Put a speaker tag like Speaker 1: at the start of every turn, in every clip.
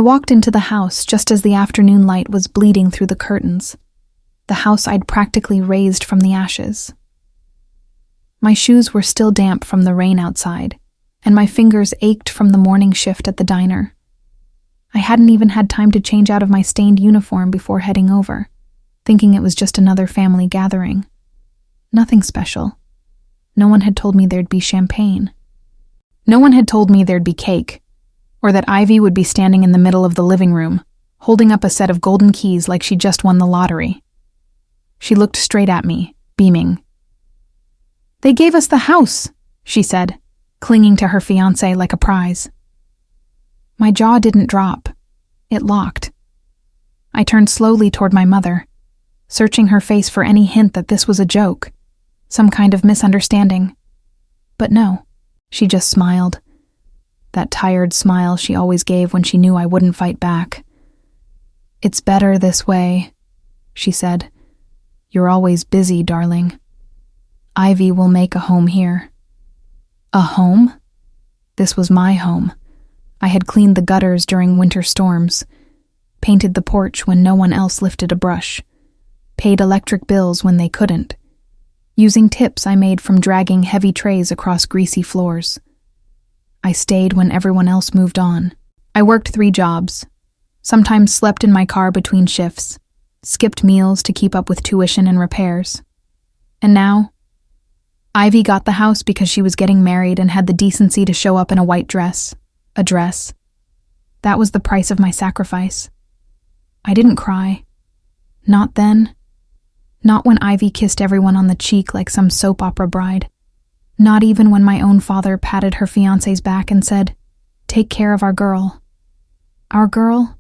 Speaker 1: walked into the house just as the afternoon light was bleeding through the curtains, the house I'd practically raised from the ashes. My shoes were still damp from the rain outside, and my fingers ached from the morning shift at the diner. I hadn't even had time to change out of my stained uniform before heading over, thinking it was just another family gathering. Nothing special. No one had told me there'd be champagne. No one had told me there'd be cake, or that Ivy would be standing in the middle of the living room, holding up a set of golden keys like she just won the lottery. She looked straight at me, beaming. "They gave us the house," she said, clinging to her fiancé like a prize. My jaw didn't drop. It locked. I turned slowly toward my mother, searching her face for any hint that this was a joke, some kind of misunderstanding. But no, she just smiled. That tired smile she always gave when she knew I wouldn't fight back. "It's better this way," she said. "You're always busy, darling. Ivy will make a home here." A home? This was my home. I had cleaned the gutters during winter storms, painted the porch when no one else lifted a brush, paid electric bills when they couldn't, using tips I made from dragging heavy trays across greasy floors. I stayed when everyone else moved on. I worked 3 jobs, sometimes slept in my car between shifts, skipped meals to keep up with tuition and repairs. And now, Ivy got the house because she was getting married and had the decency to show up in a white dress. A dress. That was the price of my sacrifice. I didn't cry. Not then. Not when Ivy kissed everyone on the cheek like some soap opera bride. Not even when my own father patted her fiancé's back and said, "Take care of our girl." Our girl?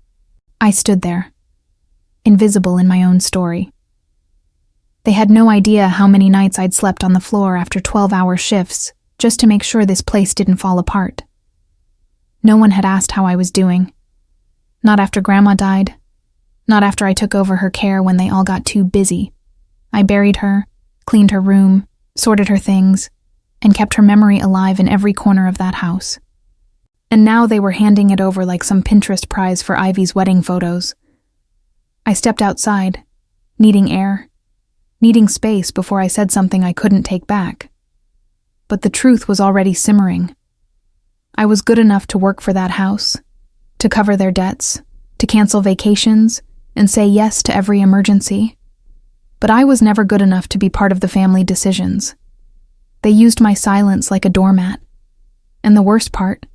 Speaker 1: I stood there, invisible in my own story. They had no idea how many nights I'd slept on the floor after 12-hour shifts just to make sure this place didn't fall apart. No one had asked how I was doing. Not after Grandma died. Not after I took over her care when they all got too busy. I buried her, cleaned her room, sorted her things, and kept her memory alive in every corner of that house. And now they were handing it over like some Pinterest prize for Ivy's wedding photos. I stepped outside, needing air, needing space before I said something I couldn't take back. But the truth was already simmering. I was good enough to work for that house, to cover their debts, to cancel vacations, and say yes to every emergency. But I was never good enough to be part of the family decisions. They used my silence like a doormat. And the worst part,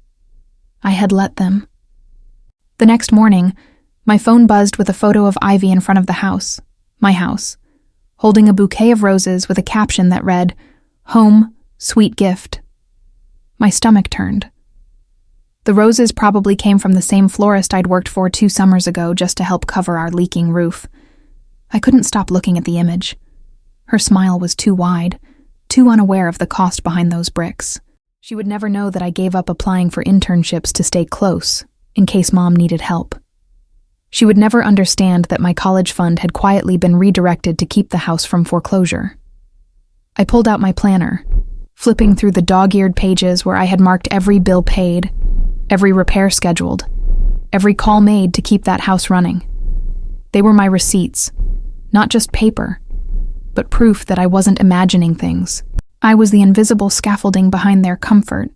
Speaker 1: I had let them. The next morning, my phone buzzed with a photo of Ivy in front of the house, my house, holding a bouquet of roses with a caption that read, "Home, sweet gift." My stomach turned. The roses probably came from the same florist I'd worked for 2 summers ago just to help cover our leaking roof. I couldn't stop looking at the image. Her smile was too wide, too unaware of the cost behind those bricks. She would never know that I gave up applying for internships to stay close, in case Mom needed help. She would never understand that my college fund had quietly been redirected to keep the house from foreclosure. I pulled out my planner, flipping through the dog-eared pages where I had marked every bill paid, every repair scheduled, every call made to keep that house running. They were my receipts, not just paper, but proof that I wasn't imagining things. I was the invisible scaffolding behind their comfort.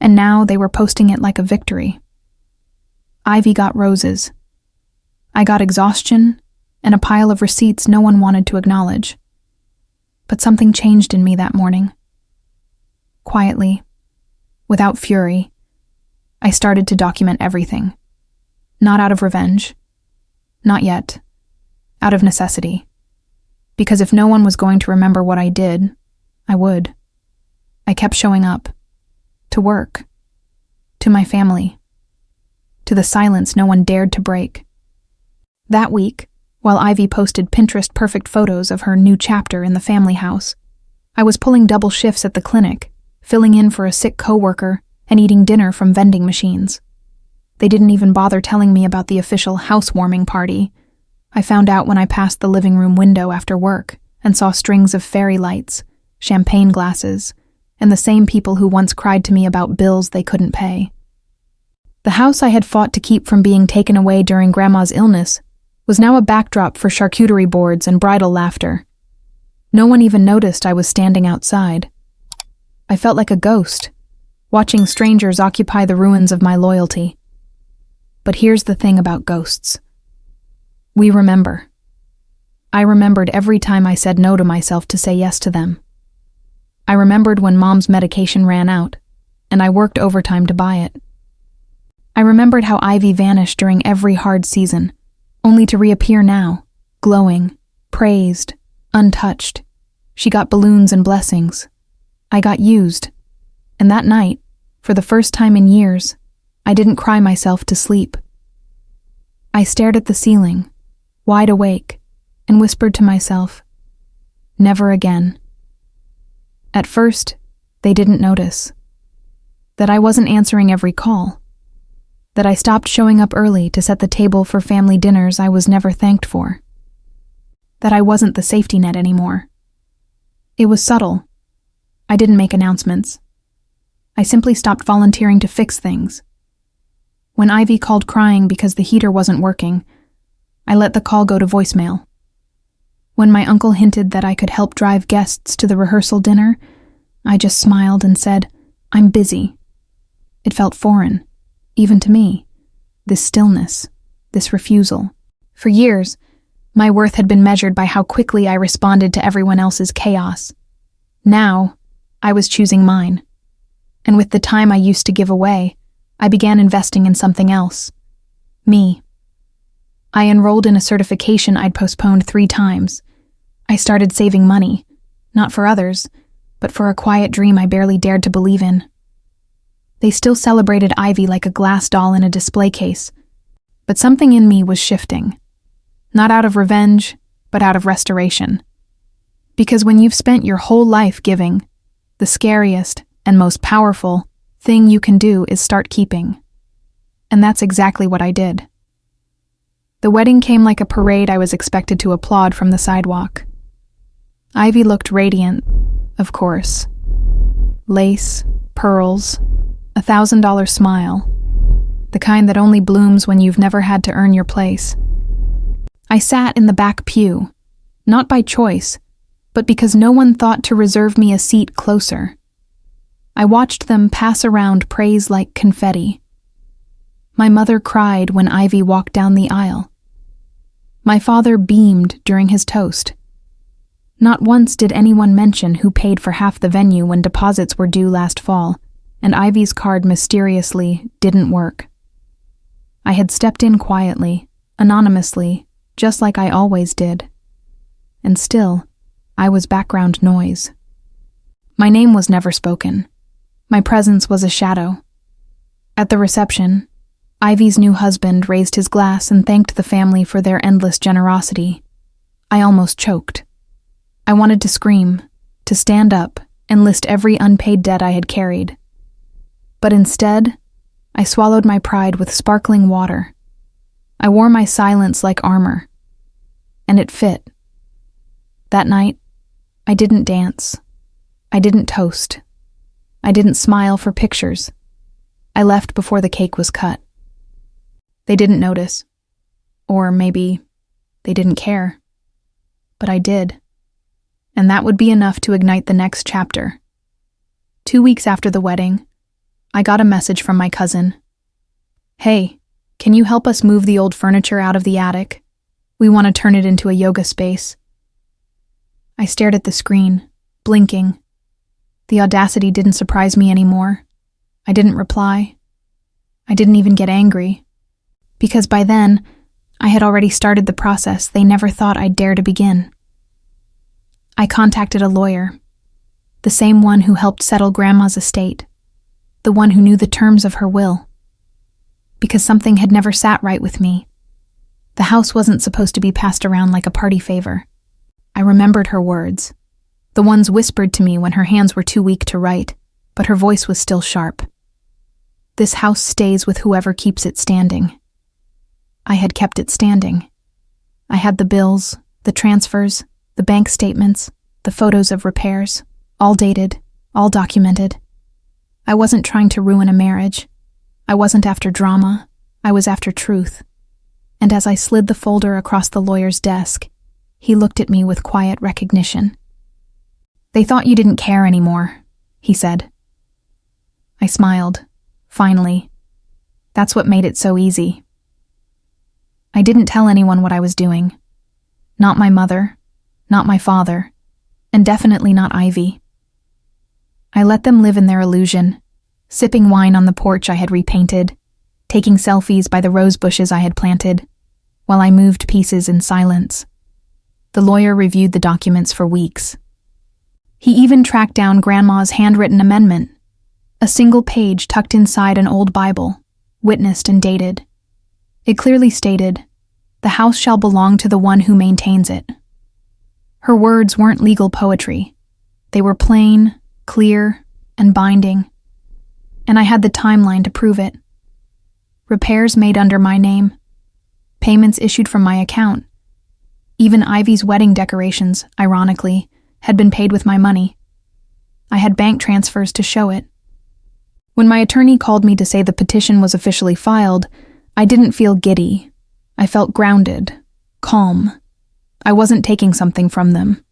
Speaker 1: And now they were posting it like a victory. Ivy got roses. I got exhaustion and a pile of receipts no one wanted to acknowledge. But something changed in me that morning. Quietly, without fury, I started to document everything. Not out of revenge. Not yet. Out of necessity. Because if no one was going to remember what I did, I would. I kept showing up. To work. To my family. To the silence no one dared to break. That week, while Ivy posted Pinterest-perfect photos of her new chapter in the family house, I was pulling double shifts at the clinic, filling in for a sick coworker, and eating dinner from vending machines. They didn't even bother telling me about the official housewarming party. I found out when I passed the living room window after work and saw strings of fairy lights, champagne glasses, and the same people who once cried to me about bills they couldn't pay. The house I had fought to keep from being taken away during Grandma's illness was now a backdrop for charcuterie boards and bridal laughter. No one even noticed I was standing outside. I felt like a ghost, watching strangers occupy the ruins of my loyalty. But here's the thing about ghosts. We remember. I remembered every time I said no to myself to say yes to them. I remembered when Mom's medication ran out, and I worked overtime to buy it. I remembered how Ivy vanished during every hard season, only to reappear now, glowing, praised, untouched. She got balloons and blessings. I got used. And that night, for the first time in years, I didn't cry myself to sleep. I stared at the ceiling, wide awake, and whispered to myself, never again. At first, they didn't notice. That I wasn't answering every call. That I stopped showing up early to set the table for family dinners I was never thanked for. That I wasn't the safety net anymore. It was subtle. I didn't make announcements. I simply stopped volunteering to fix things. When Ivy called crying because the heater wasn't working, I let the call go to voicemail. When my uncle hinted that I could help drive guests to the rehearsal dinner, I just smiled and said, I'm busy. It felt foreign, even to me, this stillness, this refusal. For years, my worth had been measured by how quickly I responded to everyone else's chaos. Now, I was choosing mine. And with the time I used to give away, I began investing in something else. Me. I enrolled in a certification I'd postponed 3 times. I started saving money, not for others, but for a quiet dream I barely dared to believe in. They still celebrated Ivy like a glass doll in a display case, but something in me was shifting. Not out of revenge, but out of restoration. Because when you've spent your whole life giving, the scariest and most powerful thing you can do is start keeping. And that's exactly what I did. The wedding came like a parade I was expected to applaud from the sidewalk. Ivy looked radiant, of course. Lace, pearls, $1,000 smile. The kind that only blooms when you've never had to earn your place. I sat in the back pew, not by choice, but because no one thought to reserve me a seat closer. I watched them pass around praise like confetti. My mother cried when Ivy walked down the aisle. My father beamed during his toast. Not once did anyone mention who paid for half the venue when deposits were due last fall, and Ivy's card mysteriously didn't work. I had stepped in quietly, anonymously, just like I always did. And still, I was background noise. My name was never spoken. My presence was a shadow. At the reception, Ivy's new husband raised his glass and thanked the family for their endless generosity. I almost choked. I wanted to scream, to stand up, and list every unpaid debt I had carried. But instead, I swallowed my pride with sparkling water. I wore my silence like armor. And it fit. That night, I didn't dance. I didn't toast. I didn't smile for pictures. I left before the cake was cut. They didn't notice. Or maybe they didn't care. But I did. And that would be enough to ignite the next chapter. 2 weeks after the wedding, I got a message from my cousin. Hey, can you help us move the old furniture out of the attic? We want to turn it into a yoga space. I stared at the screen, blinking. The audacity didn't surprise me anymore. I didn't reply. I didn't even get angry. Because by then, I had already started the process they never thought I'd dare to begin. I contacted a lawyer, the same one who helped settle Grandma's estate, the one who knew the terms of her will. Because something had never sat right with me. The house wasn't supposed to be passed around like a party favor. I remembered her words, the ones whispered to me when her hands were too weak to write, but her voice was still sharp. This house stays with whoever keeps it standing. I had kept it standing. I had the bills, the transfers, the bank statements, the photos of repairs, all dated, all documented. I wasn't trying to ruin a marriage. I wasn't after drama, I was after truth. And as I slid the folder across the lawyer's desk, he looked at me with quiet recognition. "They thought you didn't care anymore," he said. I smiled. Finally. That's what made it so easy. I didn't tell anyone what I was doing. Not my mother, not my father, and definitely not Ivy. I let them live in their illusion, sipping wine on the porch I had repainted, taking selfies by the rose bushes I had planted, while I moved pieces in silence. The lawyer reviewed the documents for weeks. He even tracked down Grandma's handwritten amendment, a single page tucked inside an old Bible, witnessed and dated. It clearly stated, "The house shall belong to the one who maintains it." Her words weren't legal poetry. They were plain, clear, and binding. And I had the timeline to prove it. Repairs made under my name. Payments issued from my account. Even Ivy's wedding decorations, ironically, had been paid with my money. I had bank transfers to show it. When my attorney called me to say the petition was officially filed, I didn't feel giddy. I felt grounded, calm. I wasn't taking something from them.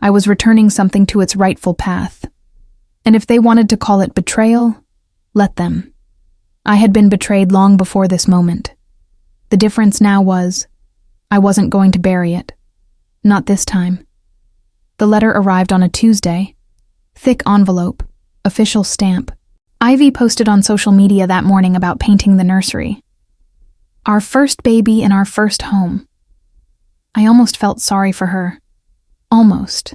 Speaker 1: I was returning something to its rightful path. And if they wanted to call it betrayal, let them. I had been betrayed long before this moment. The difference now was, I wasn't going to bury it. Not this time. The letter arrived on a Tuesday. Thick envelope, official stamp. Ivy posted on social media that morning about painting the nursery. Our first baby in our first home. I almost felt sorry for her. Almost.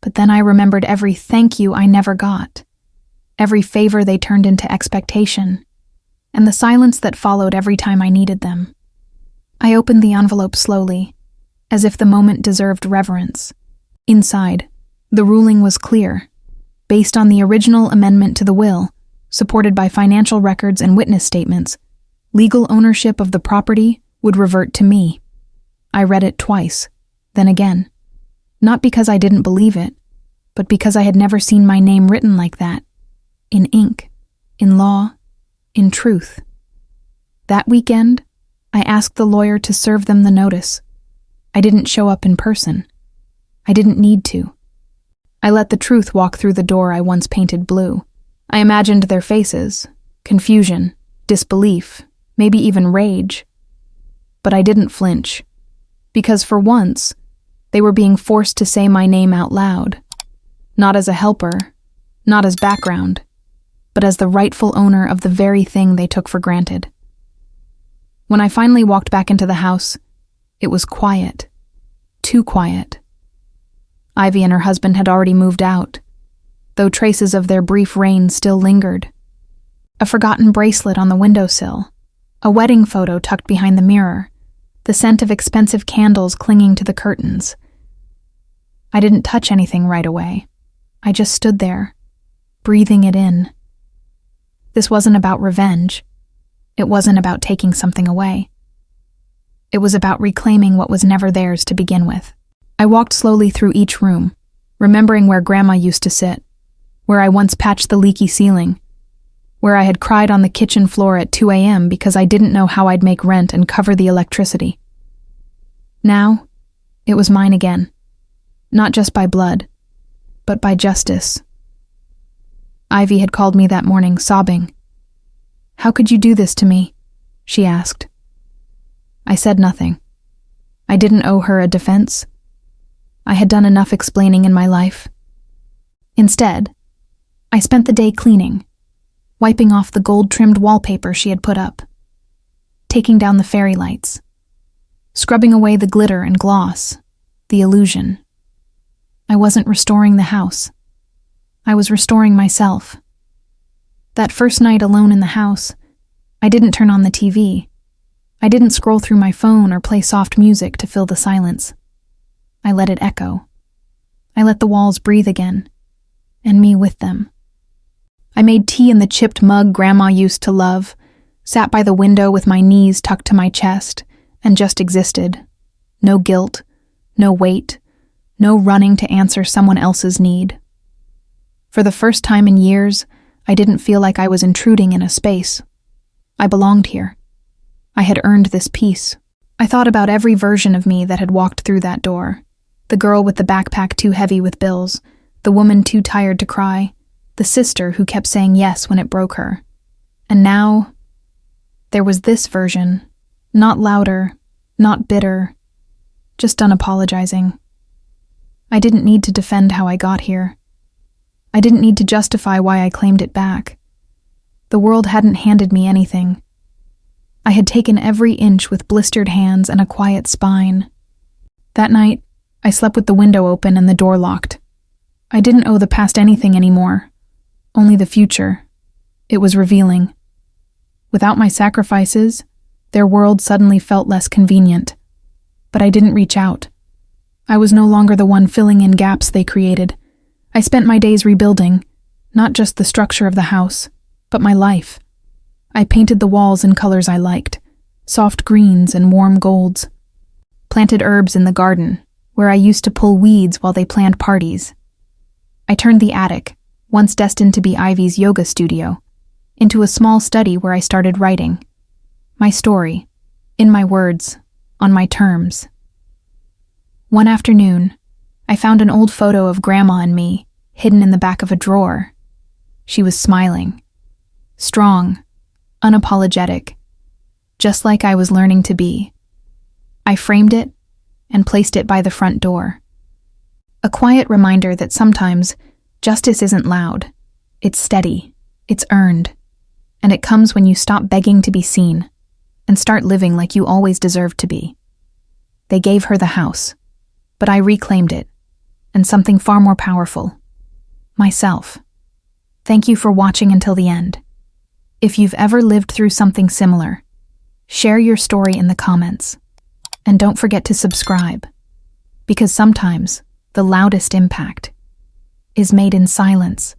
Speaker 1: But then I remembered every thank you I never got. Every favor they turned into expectation. And the silence that followed every time I needed them. I opened the envelope slowly, as if the moment deserved reverence. Inside, the ruling was clear. Based on the original amendment to the will, supported by financial records and witness statements, legal ownership of the property would revert to me. I read it twice, then again. Not because I didn't believe it, but because I had never seen my name written like that. In ink, in law, in truth. That weekend, I asked the lawyer to serve them the notice. I didn't show up in person. I didn't need to. I let the truth walk through the door I once painted blue. I imagined their faces, confusion, disbelief, maybe even rage. But I didn't flinch, because for once, they were being forced to say my name out loud. Not as a helper, not as background, but as the rightful owner of the very thing they took for granted. When I finally walked back into the house, it was quiet. Too quiet. Ivy and her husband had already moved out, though traces of their brief reign still lingered. A forgotten bracelet on the windowsill, a wedding photo tucked behind the mirror, the scent of expensive candles clinging to the curtains. I didn't touch anything right away. I just stood there, breathing it in. This wasn't about revenge. It wasn't about taking something away. It was about reclaiming what was never theirs to begin with. I walked slowly through each room, remembering where Grandma used to sit, where I once patched the leaky ceiling, where I had cried on the kitchen floor at 2 a.m. because I didn't know how I'd make rent and cover the electricity. Now, it was mine again. Not just by blood, but by justice. Ivy had called me that morning, sobbing. "How could you do this to me?" she asked. I said nothing. I didn't owe her a defense. I had done enough explaining in my life. Instead, I spent the day cleaning, wiping off the gold-trimmed wallpaper she had put up, taking down the fairy lights, scrubbing away the glitter and gloss, the illusion. I wasn't restoring the house. I was restoring myself. That first night alone in the house, I didn't turn on the TV. I didn't scroll through my phone or play soft music to fill the silence. I let it echo. I let the walls breathe again, and me with them. I made tea in the chipped mug Grandma used to love, sat by the window with my knees tucked to my chest, and just existed. No guilt, no weight, no running to answer someone else's need. For the first time in years, I didn't feel like I was intruding in a space, I belonged here. I had earned this peace. I thought about every version of me that had walked through that door. The girl with the backpack too heavy with bills, the woman too tired to cry, the sister who kept saying yes when it broke her. And now, there was this version, not louder, not bitter, just unapologizing. I didn't need to defend how I got here. I didn't need to justify why I claimed it back. The world hadn't handed me anything. I had taken every inch with blistered hands and a quiet spine. That night, I slept with the window open and the door locked. I didn't owe the past anything anymore, only the future. It was revealing. Without my sacrifices, their world suddenly felt less convenient. But I didn't reach out. I was no longer the one filling in gaps they created. I spent my days rebuilding, not just the structure of the house, but my life. I painted the walls in colors I liked, soft greens and warm golds. Planted herbs in the garden, where I used to pull weeds while they planned parties. I turned the attic, once destined to be Ivy's yoga studio, into a small study where I started writing. My story, in my words, on my terms. One afternoon, I found an old photo of Grandma and me, hidden in the back of a drawer. She was smiling. Strong, unapologetic, just like I was learning to be. I framed it and placed it by the front door. A quiet reminder that sometimes justice isn't loud. It's steady, it's earned, and it comes when you stop begging to be seen and start living like you always deserved to be. They gave her the house, but I reclaimed it, and something far more powerful. Myself. Thank you for watching until the end. If you've ever lived through something similar, share your story in the comments. And don't forget to subscribe, because sometimes the loudest impact is made in silence.